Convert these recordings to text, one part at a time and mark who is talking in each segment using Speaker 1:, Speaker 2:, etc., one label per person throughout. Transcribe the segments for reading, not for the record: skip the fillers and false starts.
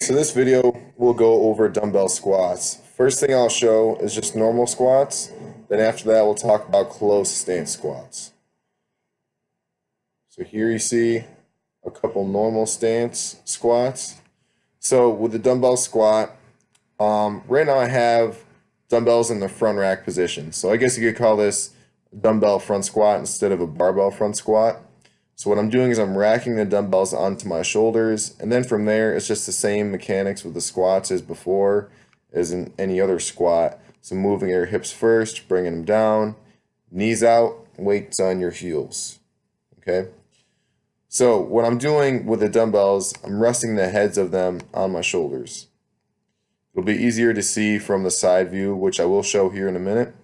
Speaker 1: So this video will go over dumbbell squats. First thing I'll show is just normal squats. Then after that we'll talk about close stance squats. So here you see a couple normal stance squats. So with the dumbbell squat, right now I have dumbbells in the front rack position. So I guess you could call this a dumbbell front squat instead of a barbell front squat. So what I'm doing is I'm racking the dumbbells onto my shoulders, and then from there it's just the same mechanics with the squats as before, as in any other squat. So moving your hips first, bringing them down, knees out, weights on your heels. Okay. So what I'm doing with the dumbbells, I'm resting the heads of them on my shoulders. It'll be easier to see from the side view, which I will show here in a minute.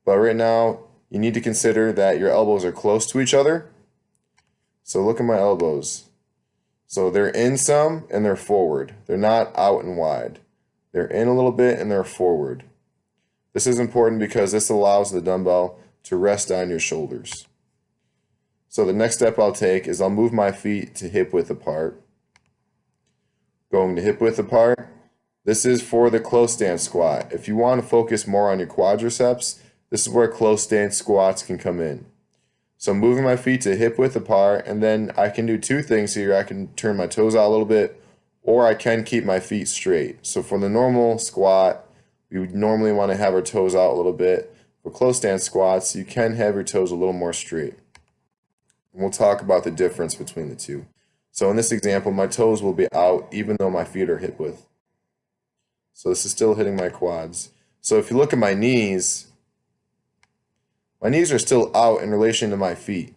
Speaker 1: But right now, you need to consider that your elbows are close to each other. So look at my elbows. So they're in some and they're forward. They're not out and wide. They're in a little bit and they're forward. This is important because this allows the dumbbell to rest on your shoulders. So the next step I'll take is I'll move my feet to hip width apart. Going to hip width apart. This is for the close stance squat. If you want to focus more on your quadriceps, this is where close stance squats can come in. So I'm moving my feet to hip width apart, and then I can do two things here. I can turn my toes out a little bit, or I can keep my feet straight. So for the normal squat, we would normally want to have our toes out a little bit. For close stance squats, you can have your toes a little more straight. And we'll talk about the difference between the two. So in this example, my toes will be out even though my feet are hip width. So this is still hitting my quads. So if you look at my knees are still out in relation to my feet.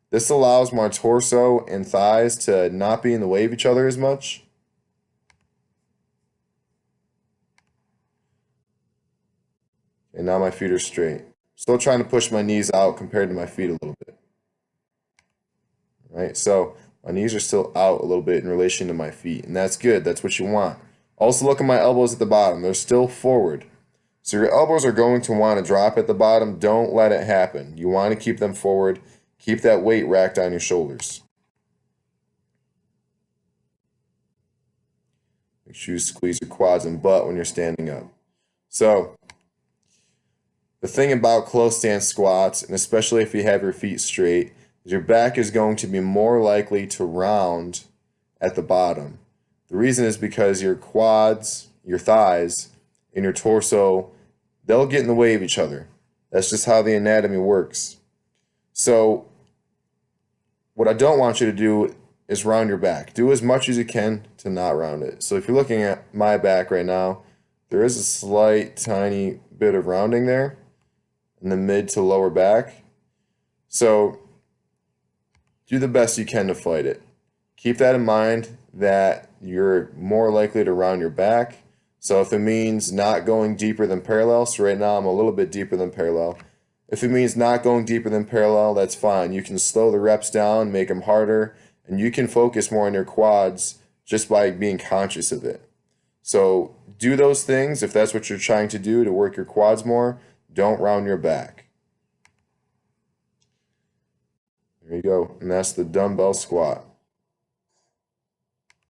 Speaker 1: This allows my torso and thighs to not be in the way of each other as much. And now my feet are straight. Still trying to push my knees out compared to my feet a little bit. All right, so my knees are still out a little bit in relation to my feet, and that's good. That's what you want. Also look at my elbows at the bottom. They're still forward. So your elbows are going to want to drop at the bottom. Don't let it happen. You want to keep them forward. Keep that weight racked on your shoulders. Make sure you squeeze your quads and butt when you're standing up. So the thing about close stance squats, and especially if you have your feet straight, is your back is going to be more likely to round at the bottom. The reason is because your quads, your thighs, and your torso, they'll get in the way of each other. That's just how the anatomy works. So what I don't want you to do is round your back. Do as much as you can to not round it. So if you're looking at my back right now, there is a slight tiny bit of rounding there in the mid to lower back. So do the best you can to fight it. Keep that in mind that you're more likely to round your back. So if it means not going deeper than parallel, so right now I'm a little bit deeper than parallel. If it means not going deeper than parallel, that's fine. You can slow the reps down, make them harder, and you can focus more on your quads just by being conscious of it. So do those things if that's what you're trying to do to work your quads more. Don't round your back. There you go, and that's the dumbbell squat.